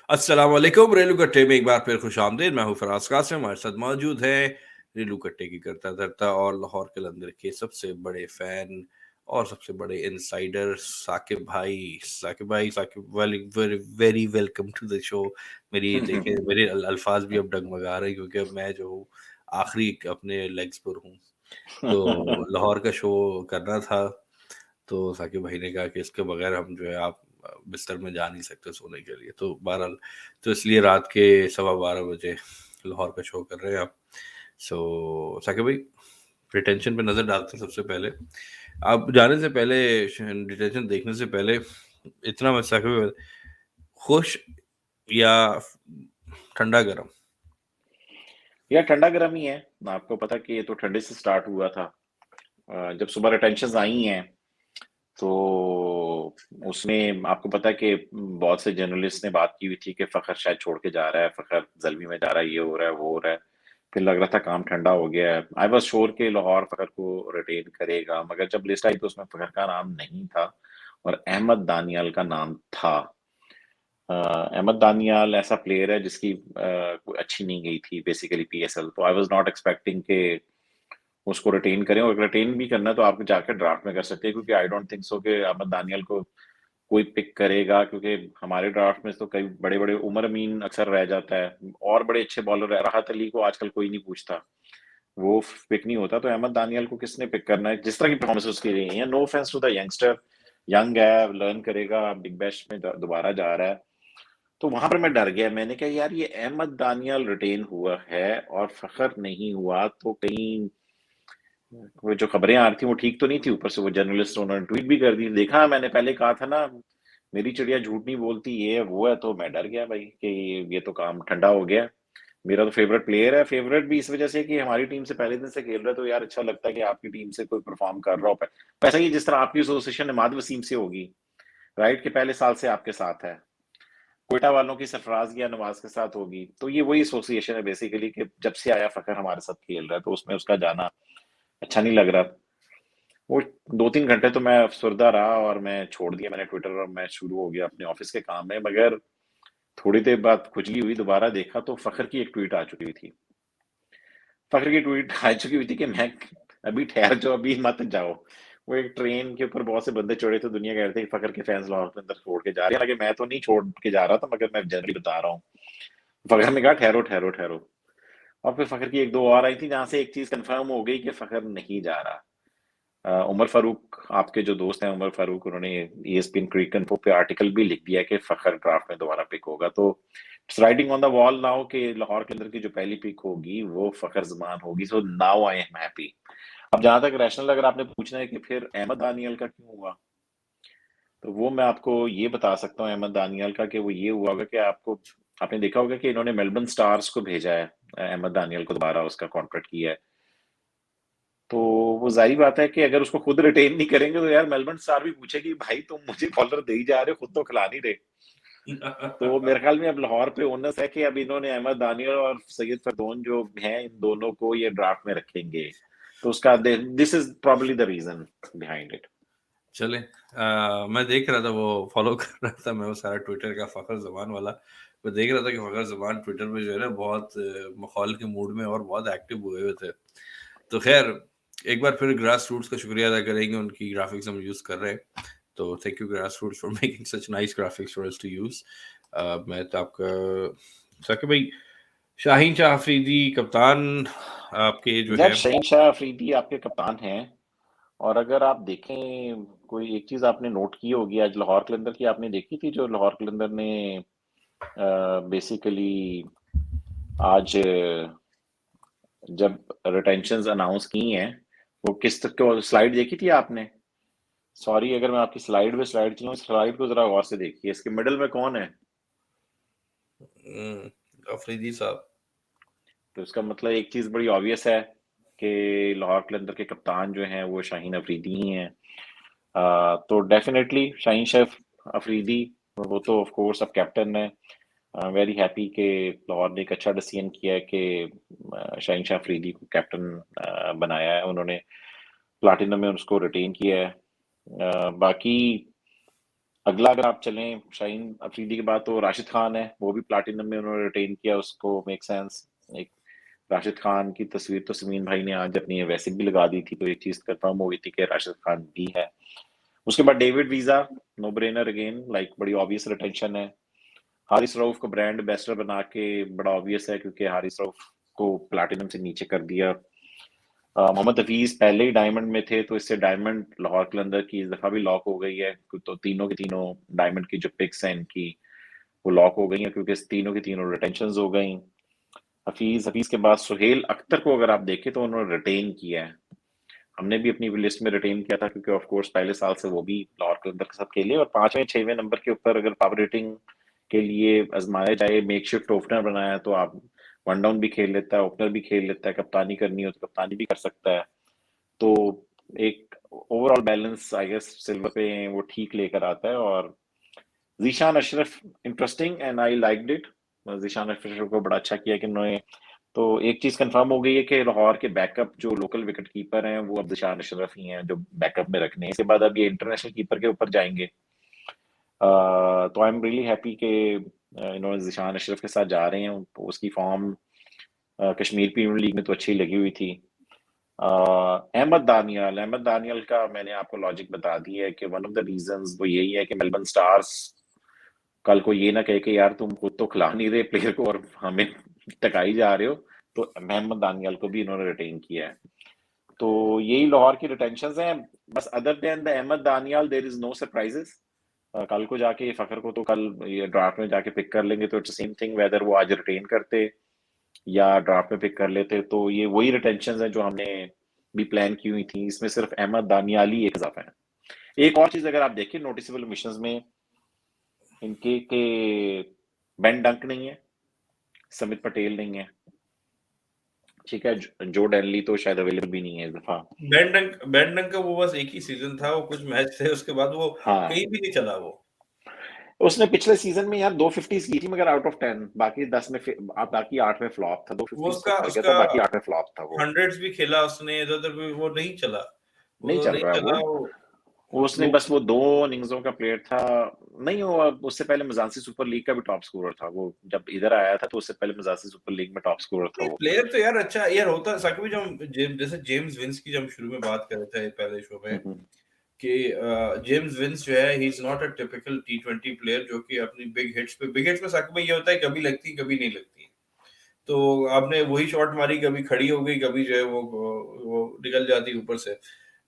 अस्सलाम वालेकुम। रेलू कट्टे में एक बार फिर खुशामदीद। मैं हूँ फराज कासिम। हमारे साथ मौजूद है रेलू कट्टे की करता धरता और लाहौर कलंदर के सबसे बड़े फैन और सबसे बड़े इनसाइडर साकिब भाई। Saqib very very very welcome to the show. मेरी देखें मेरे अल्फाज भी अब डगमगा रहे हैं क्योंकि अब मैं जो हूँ आखिरी अपने लेग्स पर हूँ। तो लाहौर का शो करना था, तो साकिब भाई ने कहा कि इसके बगैर हम जो है आप बिस्तर में जा नहीं सकते सोने के लिए। तो बहरहाल तो इसलिए रात के 12:15 बजे लाहौर का शो कर रहे हैं आप। सो साकिब भाई, डिटेंशन पे नज़र डालते हैं सबसे पहले। आप जाने से पहले, डिटेंशन देखने से पहले, इतना मैं साकिब भाई, खुश या ठंडा गरम? यार ठंडा गर्म ही है। आपको पता कि ये तो ठंडे से स्टार्ट हुआ था। जब सुबह टेंशन आई हैं तो उसमें आपको पता है कि बहुत से जर्नलिस्ट ने बात की हुई थी कि फखर शायद छोड़ के जा रहा है, फखर जल्दी में जा रहा है, ये हो रहा है वो हो रहा है। फिर लग रहा था काम ठंडा हो गया है। आई वॉज श्योर कि लाहौर फखर को रिटेन करेगा, मगर जब लिस्ट आई तो उसमें फखर का नाम नहीं था और अहमद दानियाल का नाम था। अहमद दानियाल ऐसा प्लेयर है जिसकी कोई अच्छी नहीं गई थी बेसिकली पीएसएल, तो आई वाज नॉट एक्सपेक्टिंग के उसको रिटेन करें, और रिटेन भी करना है तो आप जाकर ड्राफ्ट में कर सकते हैं, क्योंकि आई डोंट थिंक सो कि अहमद दानियाल को कोई पिक करेगा, क्योंकि हमारे ड्राफ्ट में तो कई बड़े बड़े उमर अमीन अक्सर रह जाता है और बड़े अच्छे बॉलर है। राहत अली को आजकल कोई नहीं पूछता, वो पिक नहीं होता। तो अहमद दानियाल को किसने पिक करना है जिस तरह की परफॉर्मेंस उसकी रही है। No offence to the youngster, young है, लर्न करेगा, बिग बैश में दोबारा जा रहा है। तो वहां पर मैं डर गया, मैंने कहा यार ये अहमद दानियाल रिटेन हुआ है और फखर नहीं हुआ तो कहीं वो जो खबरें आ रही थी वो ठीक तो नहीं थी। ऊपर से वो जर्नलिस्ट उन्होंने ट्वीट भी कर दी, देखा मैंने पहले कहा था ना मेरी चिड़िया झूठ नहीं बोलती, ये है वो है। तो मैं डर गया भाई कि ये तो काम ठंडा हो गया। मेरा तो फेवरेट प्लेयर है, फेवरेट भी इस वजह से कि हमारी टीम से पहले दिन से खेल रहा है, तो यार अच्छा लगता है कि आपकी टीम से कोई परफॉर्म कर रहा हो। वैसा ही जिस तरह आपकी एसोसिएशन इमाद वसीम से होगी, राइट, के पहले साल से आपके साथ है, क्वेटा वालों की सरफराज या नवाज के साथ होगी। तो ये वही एसोसिएशन है बेसिकली कि जब से आया फखर हमारे साथ खेल रहा है तो उसमें उसका जाना अच्छा नहीं लग रहा। वो 2-3 घंटे तो मैं अफसरदा रहा और मैं छोड़ दिया, मैंने ट्विटर, और मैं शुरू हो गया अपने ऑफिस के काम में। मगर थोड़ी देर बाद खुजली हुई, दोबारा देखा तो फखर की एक ट्वीट आ चुकी हुई थी। फखर की ट्वीट आ चुकी हुई थी कि मैं अभी ठहर जाओ, अभी मत जाओ। वो एक ट्रेन के ऊपर बहुत से बंदे चढ़े थे, दुनिया कह रहे थे कि फखर के फैंस लाहौर के अंदर छोड़ के जा रहे हैं। हालांकि मैं तो नहीं छोड़ के जा रहा था, मगर मैं जनरली बता रहा हूँ। फखर ने कहा ठहरो ठहरो ठहरो। और फिर फखर की एक दो और आई थी जहां से एक चीज कंफर्म हो गई कि फखर नहीं जा रहा। उमर फारूक, आपके जो दोस्त हैं उमर फारूक, उन्होंने ईएसपीएन क्रिक इन्फो पे आर्टिकल भी लिख दिया कि फखर ड्राफ्ट में दोबारा पिक होगा। तो it's writing on the wall now कि लाहौर के अंदर की जो पहली पिक होगी वो फखर जमान होगी। So now I am happy. अब जहां तक रैशनल अगर आपने पूछना है कि फिर अहमद दानियल का क्यों हुआ, तो वो मैं आपको ये बता सकता हूँ अहमद दानियल का, कि वो ये हुआ होगा कि आपने देखा होगा कि इन्होंने मेलबर्न स्टार्स को भेजा है, अहमद दानियल को दोबारा उसका कॉन्ट्रैक्ट किया है। तो वो जाहिर बात है कि अगर उसको खुद रिटेन नहीं करेंगे तो यार मेलबर्न स्टार भी पूछेगी भाई तुम मुझे बॉलर दे ही जा रहे हो, खुद तो खिला नहीं रहे। तो मेरे ख्याल में अब लाहौर पे ओनस है कि अब इन्होंने अहमद दानियल और सैयद फरदौन जो हैं, इन दोनों को ये ड्राफ्ट में रखेंगे। तो उसका this is probably the reason behind it. चले, मैं देख रहा था, वो फॉलो कर रहा था मैं वो सारा ट्विटर का फ़खर ज़मान वाला। मैं देख रहा था कि फ़खर ज़मान ट्विटर पे जो है ना बहुत मखौल के मूड में और बहुत एक्टिव हुए हुए थे। तो ख़ैर, एक बार फिर ग्रास रूट्स का शुक्रिया अदा करेंगे, उनकी ग्राफ़िक्स हम यूज़ कर रहे हैं। तो thank you grass roots for making such nice graphics for us to use. मैं तो आपका साकिब भाई, शाहीन शाह अफ़रीदी कप्तान आपके जो यार है। शहीन शाह अफरीदी आपके कप्तान हैं, और अगर आप देखें, कोई एक चीज आपने नोट की होगी आज लाहौर कलंदर की, आपने देखी थी जो लाहौर कलंदर ने बेसिकली आज जब रिटेंशंस अनाउंस की हैं, वो किस तक को स्लाइड देखी थी आपने? सॉरी अगर मैं आपकी स्लाइड पे स्लाइड चलाऊं, स्लाइड को जरा गौर से देखिए, इसके मिडल में कौन है? अफ़रीदी साहब। तो इसका मतलब एक चीज बड़ी ऑब्वियस है कि लाहौर कलंदर के कप्तान जो हैं वो शाहीन अफरीदी ही हैं। तो डेफिनेटली शाहीन शेफ अफरीदी, वो तो ऑफ कोर्स अब कैप्टन है। वेरी हैप्पी कि लाहौर ने एक अच्छा डिसीजन किया है कि शाहीन शाह अफरीदी को कैप्टन बनाया है उन्होंने, प्लाटिनम में उसको रिटेन किया है। बाकी अगला अगर आप चलें शाहीन अफरीदी के बाद तो राशिद खान है, वो भी प्लैटिनम में उन्होंने रिटेन किया, उसको मेक सेंस। एक राशिद खान की तस्वीर तो समीन भाई ने आज अपनी वैसे भी लगा दी थी, तो एक चीज कंफर्म हो गई थी कि राशिद खान भी है। उसके बाद David Wiese, no brainer again, like बड़ी ऑब्वियस रिटेंशन है। हारिस रऊफ को ब्रांड एम्बेसडर बना के बड़ा ऑब्वियस है, क्योंकि हारिस रऊफ को प्लैटिनम से नीचे कर दिया। मोहम्मद हफीज पहले ही डायमंड में थे, तो इससे डायमंड लाहौर कलंदर की इस दफा भी लॉक हो गई है। तो तीनों की तीनों डायमंड की जो पिक्स हैं इनकी, वो लॉक हो गई हैं, क्योंकि इस तीनों की तीनों रिटेंशन हो गई। हफीज हफीज के बाद सुहेल अख्तर को अगर आप देखें तो उन्होंने रिटेन किया है। हमने भी अपनी लिस्ट में रिटेन किया था, क्योंकि ऑफ कोर्स पहले साल से वो भी लाहौर कलंदर के साथ खेले, और 5वें 6वें नंबर के ऊपर अगर पावर रेटिंग के लिए आजमाया जाए, मेक शिफ्ट ओपनर बनाया तो आप वन डाउन भी खेल लेता है, ओपनर भी खेल लेता है, कप्तानी करनी हो तो कप्तानी भी कर सकता है। तो एक overall balance I guess silver पे वो ठीक लेकर आता है। और Zeeshan Ashraf interesting and I liked it. Zeeshan Ashraf को बड़ा अच्छा किया कि उन्होंने, तो एक चीज कंफर्म हो गई है कि लाहौर के बैकअप जो लोकल विकेट कीपर हैं वो अब जीशान अशरफ ही हैं जो बैकअप में रखने हैं। इसके बाद अब ये इंटरनेशनल कीपर के ऊपर जाएंगे। तो आई एम रियली हैप्पी कि इन्होंने जीशान अशरफ के साथ जा रहे हैं। उसकी फॉर्म कश्मीर प्रीमियर लीग में तो अच्छी लगी हुई थी। अहमद दानियल का मैंने आपको लॉजिक बता दिया है कि वन ऑफ द रीजंस वो यही है कि मेलबर्न स्टार्स कल को ये ना कहे कि यार तुम खुद तो खिला नहीं रहे प्लेयर को और हमें टकाई जा रहे हो। तो अहमद दानियल को भी इन्होंने रिटेन किया है। तो यही लाहौर की रिटेंशन हैं। बस other than the Ahmad Daniyal there is no surprises. कल को जाके ये फखर को तो कल ये ड्राफ्ट में जाके पिक कर लेंगे, तो इट्स सेम थिंग वेदर वो आज रिटेन करते या ड्राफ्ट में पिक कर लेते। तो ये वही रिटेंशन है जो हमने भी प्लान की हुई थी। इसमें सिर्फ अहमद दानियाल ही एक इजाफा है। एक और चीज अगर आप देखें नोटिसेबल मिशंस में इनके के बेन डंक नहीं है, समित पटेल नहीं है, ठीक है, जो डेनली तो शायद अवेलेबल भी नहीं है इस दफा। बैंडन का वो बस एक ही सीजन था, वो कुछ मैच थे, उसके बाद वो हाँ, कहीं भी नहीं चला वो। उसने पिछले सीजन में यार 250 की थी, मगर आउट ऑफ 10, बाकी 10 में बाकी 8 में फ्लॉप था। वो 250 से उसका कर गया उसका था, बाकी 8 में फ्लॉप था वो। हंड्रेड्स भी खेला उसने इधर उधर भी, वो नहीं चला। नहीं वो चल नहीं रहा है चला वो उसने वो। बस वो 2 इनिंग्सों का प्लेयर था। नहीं, वो उससे पहले मजासी सुपर लीग का भी टॉप स्कोरर था वो। जब इधर आया था तो उससे पहले मजासी सुपर लीग में टॉप स्कोरर था नहीं, वो। प्लेयर तो यार अच्छा यार होता है साकिब। जब जैसे जेम्स विंस की जब शुरू में बात कर रहे थे पहले शो में, हम्म, कि जेम्स विंस जो है he is not a typical T20 player जो कि अपनी बिग हिट्स पे साकिब में ये होता है कभी लगती कभी नहीं लगती। तो आपने वही शॉट मारी, कभी खड़ी हो गई, कभी जो है वो निकल जाती ऊपर से।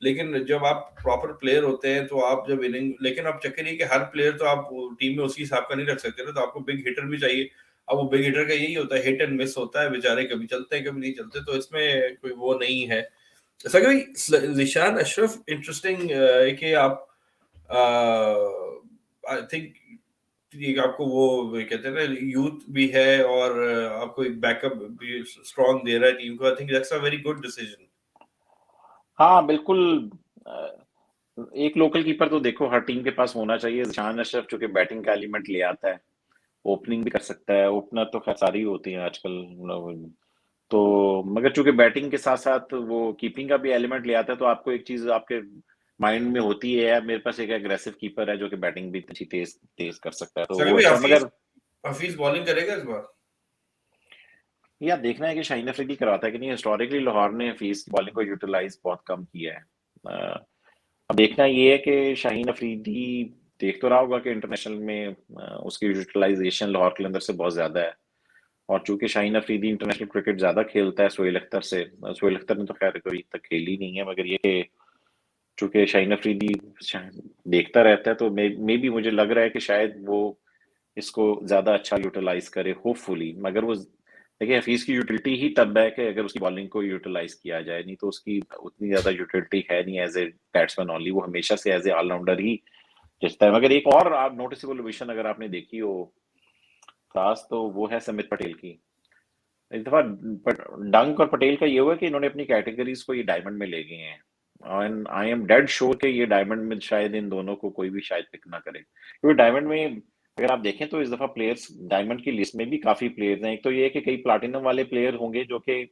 लेकिन जब आप प्रॉपर प्लेयर होते हैं तो आप जब इनिंग, लेकिन आप चक्कर ये कि हर प्लेयर तो आप टीम में उसी हिसाब का नहीं रख सकते ना, तो आपको बिग हिटर भी चाहिए। अब वो बिग हिटर का यही होता है, हिट एंड मिस होता है बेचारे, कभी चलते हैं कभी नहीं चलते, तो इसमें कोई वो नहीं है। ऐसा कि जिशान अशरफ इंटरेस्टिंग है कि आप आई थिंक ये आपको वो कहते हैं ना यूथ भी है, और आपको एक बैकअप भी स्ट्रॉन्ग दे रहा है टीम को। I think that's a very good decision. हाँ बिल्कुल। एक लोकल कीपर तो देखो हर टीम के पास होना चाहिए। शान अशरफ चूंकि बैटिंग का एलिमेंट ले आता है, ओपनिंग भी कर सकता है। ओपनर तो खैर सारी होती हैं आजकल। तो मगर चूंकि बैटिंग के साथ साथ वो कीपिंग का भी एलिमेंट ले आता है, तो आपको एक चीज आपके माइंड में होती है यार मेरे पास एक एग्रेसिव कीपर है जो कि बैटिंग भी अच्छी तेज तेज कर सकता है, तो सर वो भाई, अच्छा। हफीज मगर हफीज बॉलिंग करेगा इस बार? यार देखना है कि शाहीन अफरीदी करवाता है कि नहीं। हिस्टोरिकली लाहौर ने हफीज की बॉलिंग को यूटिलाइज बहुत कम किया है। अब देखना ये है कि शाहीन अफरीदी देख तो रहा होगा कि इंटरनेशनल में उसकी यूटिलाइजेशन लाहौर के अंदर से बहुत ज्यादा है। और चूंकि शाहीन अफरीदी इंटरनेशनल क्रिकेट ज्यादा खेलता है सोहेल अख्तर से, सोहेल अख्तर ने तो खैर कभी तक खेली नहीं है, मगर ये कि चूंकि शाहीन अफरीदी देखता रहता है, तो मे भी मुझे लग रहा है कि शायद वो इसको ज्यादा अच्छा यूटिलाइज करे होपफुली। मगर वो देखिए हफीज की यूटिलिटी ही तब है कि अगर उसकी बॉलिंग को यूटिलाइज किया जाए, नहीं तो उसकी उतनी ज्यादा यूटिलिटी है नहीं एज ए बैट्समैन ऑनली। वो हमेशा से एज ए ऑलराउंडर ही जचता है। मगर एक और आप नोटिसेबल विशन अगर आपने देखी हो खास, तो वो है समित पटेल की। इस दफा डंक और पटेल का ये हुआ कि इन्होंने अपनी कैटेगरीज को ये डायमंड में ले गए हैं। And I am dead sure कि ये डायमंड में शायद इन दोनों को कोई भी शायद पिक ना करे, क्योंकि डायमंड में अगर आप देखें तो इस दफा प्लेयर्स डायमंड की लिस्ट में भी काफी प्लेयर्स हैं। एक तो ये है कि कई प्लाटिनम वाले प्लेयर होंगे जो कि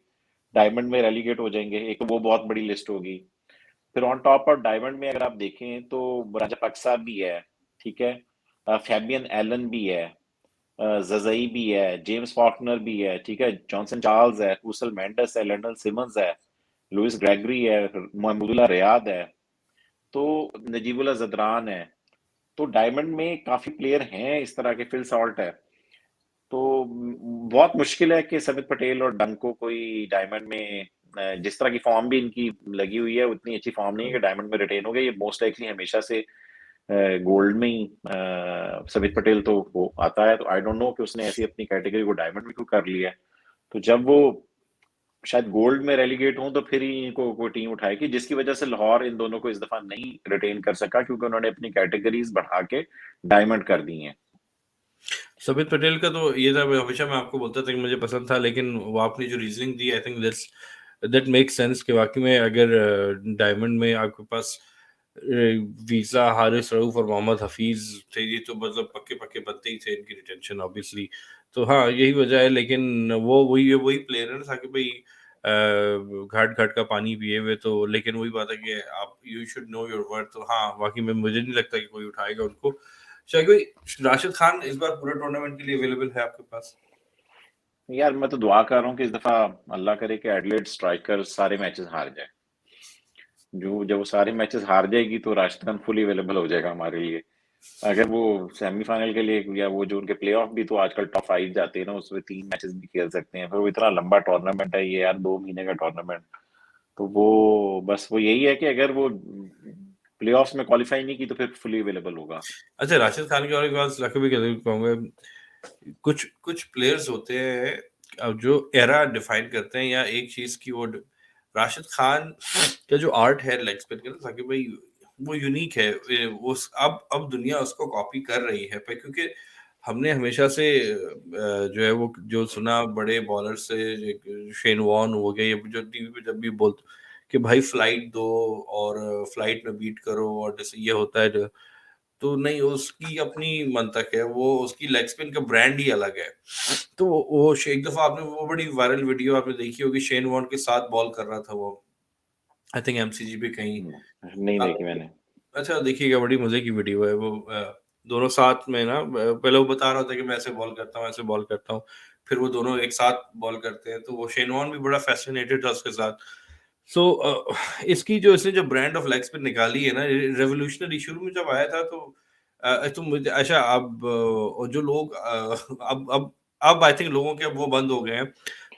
डायमंड में रेलीगेट हो जाएंगे, एक तो वो बहुत बड़ी लिस्ट होगी। फिर ऑन टॉप और डायमंड में अगर आप देखें तो राजा पाक साहब भी है, ठीक है? फैबियन एलन भी है, ज़ज़ई भी है, जेम्स फॉकनर भी है, ठीक है? जॉनसन चार्ल्स है, रूसल मेंडिस है, लैंडल सिमंस है, लुइस ग्रेगरी है, महमूदुल्लाह रियाद है, तो नजीबुल्लाह ज़दरान है। तो डायमंड में काफ़ी प्लेयर हैं इस तरह के, फिल सॉल्ट है। तो बहुत मुश्किल है कि समित पटेल और डंग को कोई डायमंड में जिस तरह की फॉर्म भी इनकी लगी हुई है, उतनी अच्छी फॉर्म नहीं है कि डायमंड में रिटेन हो गए। ये मोस्ट लाइकली हमेशा से गोल्ड में ही समित पटेल तो वो आता है, तो आई डोंट नो कि उसने ऐसी अपनी कैटेगरी को डायमंड में क्यों कर लिया है। तो जब वो शायद गोल्ड में रेलीगेट हों तो फिर ही इनको कोई टीम उठाएगी, जिसकी वजह से लाहौर इन दोनों को इस दफा नहीं रिटेन कर सका, क्योंकि उन्होंने अपनी कैटेगरीज बढ़ा के डायमंड कर दी हैं। समित पटेल का तो ये था, हमेशा मैं आपको बोलता था कि मुझे पसंद था, लेकिन वो आपने जो reasoning the, I think that make sense कि वाकई में अगर डायमंड में आपके पास वीजा, हारिस रऊफ और मोहम्मद हफीज थे, ये तो मतलब पक्के पक्के बनते ही थे इनकी रिटेंशन ऑब्वियसली। तो हाँ, यही वजह है, लेकिन वो वही वही प्लेयर है ना, ताकि भाई घाट घाट का पानी पिए हुए, तो लेकिन वही बात है कि आप you should know your worth. तो हाँ, वाकई में मुझे नहीं लगता कि कोई उठाएगा उनको। शायद कोई राशिद खान इस बार पूरे टूर्नामेंट के लिए अवेलेबल है आपके पास? यार मैं तो दुआ कर रहा हूँ कि इस दफा अल्लाह करे कि एडिलेड स्ट्राइकर सारे मैचेस हार जाए। जो जब वो सारे मैचेस हार जाएगी तो राशिद खान फुली अवेलेबल हो जाएगा हमारे लिए। अगर वो सेमीफाइनल के लिए, या वो जो उनके प्लेऑफ भी तो आजकल टॉप 5 जाते हैं ना, उसमें 3 मैचेस भी खेल सकते हैं। फिर वो इतना लंबा टूर्नामेंट है ये यार, 2 महीने का टूर्नामेंट। तो वो बस वो यही है कि अगर वो प्लेऑफ्स में क्वालिफाई नहीं की तो फिर फुली अवेलेबल होगा। अच्छा, राशिद खान के और एक बात लाखों भी कहूंगा, कुछ कुछ प्लेयर्स होते हैं अब जो एरा डिफाइन करते हैं, या एक चीज की वो राशिद खान का जो आर्ट है लेग स्पिन का, ताकि भाई वो यूनिक है। उस अब दुनिया उसको कॉपी कर रही है, पर क्योंकि हमने हमेशा से जो है वो जो सुना बड़े बॉलर से, शेन वॉर्न हो गए, ये जो टीवी पे जब भी बोलते कि भाई फ्लाइट दो और फ्लाइट में बीट करो, और जैसे ये होता है, तो नहीं, उसकी अपनी मंतक है, वो उसकी लेग स्पिन का ब्रांड ही अलग है। तो वो एक दफा आपने वो बड़ी वायरल वीडियो आपने देखी होगी, शेन वॉर्न के साथ बॉल कर रहा था वो, आई थिंक एमसीजी पे कहीं। नहीं देखी मैंने। अच्छा, देखिएगा, बड़ी मजे की वीडियो है वो। दोनों साथ में ना, पहले वो बता रहा था कि मैं ऐसे बॉल करता हूँ, ऐसे बॉल करता हूँ, फिर वो दोनों एक साथ बॉल करते हैं, तो वो शेन वॉर्न भी बड़ा फैसिनेटेड था उसके साथ। सो इसकी जो इसने जो ब्रांड ऑफ लेग स्पिन निकाली है ना, रेवोल्यूशनरी, शुरू में जब आया था तो मुझे अच्छा, अब जो लोग अब आई थिंक लोगों के अब वो बंद हो गए हैं।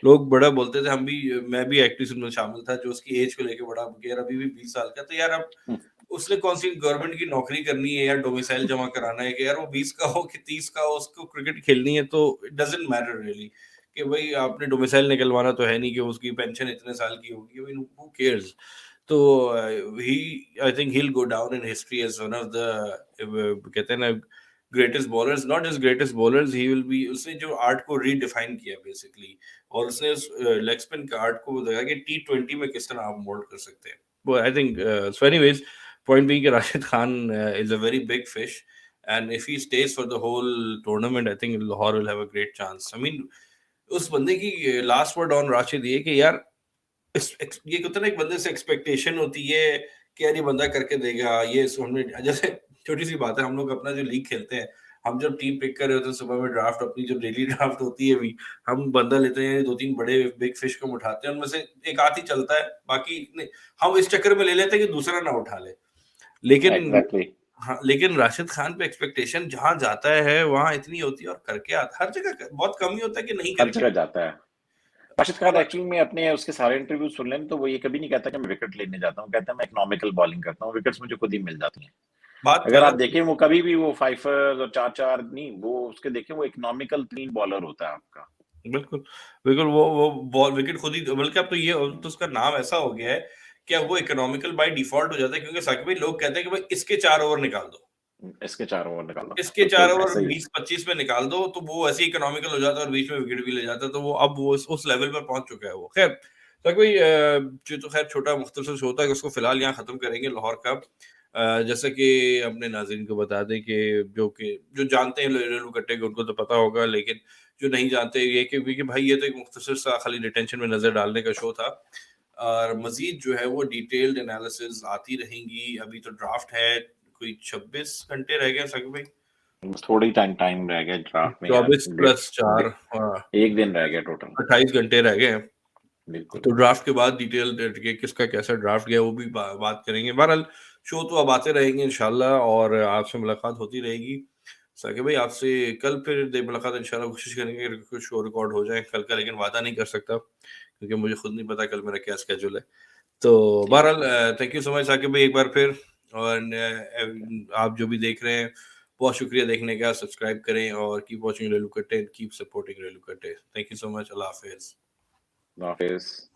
लोग बड़ा बोलते थे, मैं भी एक्टिव में शामिल था, जो उसकी एज को लेके बड़ा यार अभी भी 20 साल का, तो यार अब उसने कौन सी गवर्नमेंट की नौकरी करनी है या डोमिसाइल जमा कराना है, कि यार वो 20 का हो कि 30 का हो, उसको क्रिकेट खेलनी है, तो इट डजंट मैटर रियली कि भाई आपने डोमिसाइल निकलवाना तो है नहीं कि उसकी पेंशन इतने साल की होगी, आई मीन हु केयर्स। तो he I think he will go down in history as one of the, कहते हैं ना, greatest bowlers, not just greatest bowlers, he will be, उसने जो आर्ट को रीडिफाइन किया बेसिकली, और उसने उस लेग स्पिन का आर्ट को देखा कि टी20 में किस तरह आप मोल्ड कर सकते हैं। वो I think so anyways, point being कि Rashid Khan is a very big fish, and if he stays for the whole tournament, I think Lahore will have a great chance. I mean, उस बंदे की last word on Rashid ये कि यार ये कितना एक बंदे से एक्सपेक्टेशन होती है कि यार ये बंदा करके देगा, ये हमने जैसे छोटी सी बात है, हम लोग अपना जो लीग खेलते हैं, हम जब टीम पिक कर रहे होते हैं सुबह में, ड्राफ्ट अपनी जो डेली ड्राफ्ट होती है भी, हम बंदा लेते हैं, 2-3 बड़े बिग फिश को उठाते हैं, उनमें से एक आध ही चलता है, बाकी नहीं, हम इस चक्कर में ले लेते हैं कि दूसरा ना उठा ले। लेकिन एग्जैक्टली। हाँ, लेकिन राशिद खान पे एक्सपेक्टेशन जहाँ जाता है वहां इतनी होती है, और करके आता हर जगह बहुत कम ही होता है कि नहीं हर करके जगह जाता है। राशिद खान आता। एक्चुअली में अपने उसके सारे इंटरव्यू सुन लें तो वो ये कभी नहीं कहता कि मैं विकेट लेने जाता हूँ, कहता है मैं इकोनॉमिकल बॉलिंग करता हूँ, विकेट्स मुझे खुद ही मिल जाती हैं। बात अगर आप गलत देखें वो कभी भी वो फाइफर और चार चार नहीं, वो उसके देखें वो इकोनॉमिकल क्लीन बॉलर होता है आपका। बिल्कुल, बिल्कुल, वो बॉल विकेट खुद ही, बल्कि अब तो ये, अब तो उसका नाम ऐसा हो गया है कि अब वो इकोनॉमिकल बाय डिफॉल्ट हो जाता है, क्योंकि साकिब भाई लोग कहते हैं कि भाई इसके 4 ओवर निकाल दो, इसके चारों ओवर निकालो, इसके 4 बिल्कुल ओवर ऐसा ही है। 20-25 में निकाल दो, तो वो ऐसे ही इकोनॉमिकल हो जाता है और बीच में विकेट भी ले जाता है, तो वो अब वो उस लेवल पर पहुंच चुका है वो। खैर, साकिब भाई, जो तो खैर छोटा मुख्तसर शो था, उसको फिलहाल यहाँ खत्म करेंगे लाहौर का। जैसा कि अपने नाज़रीन को बता दें कि जो जानते हैं रेलू कट्टे को उनको तो पता होगा, लेकिन जो नहीं जानते ये कि भाई ये तो एक मुख्तसर सा खाली डिटेंशन में नज़र डालने का शो था, और मज़ीद जो है वो डिटेल्ड एनालिसिस आती रहेंगी। अभी तो ड्राफ्ट है, है। कोई 26 घंटे रह गए साकिब भाई? बस थोड़ा ही टाइम रह गया ड्राफ्ट में यार। 24 प्लस 4, हाँ, 1 दिन रह गया टोटल। 28 घंटे रह गए हैं। बिल्कुल। तो ड्राफ्ट के बाद डिटेल कि किसका कैसा ड्राफ्ट गया वो भी बात करेंगे। बहरहाल शो तो अब आते रहेंगे इंशाल्लाह और आपसे मुलाकात होती रहेगी। साकिब भाई आपसे कल फिर मुलाकात इंशाल्लाह कोशिश करेंगे कि कुछ शो रिकॉर्ड हो जाए कल का, लेकिन वादा नहीं कर सकता क्योंकि मुझे खुद नहीं पता कल मेरा क्या स्केड्यूल है। तो बहरहाल thank you so much Saqib भाई एक बार फिर। और आप जो भी देख रहे हैं बहुत शुक्रिया देखने का। सब्सक्राइब करें और कीप वॉचिंग रेलू कट्टे, कीप सपोर्टिंग रेलू कट्टे। Thank you so much. अल्लाह हाफिज़। अल्लाह हाफ़िज़।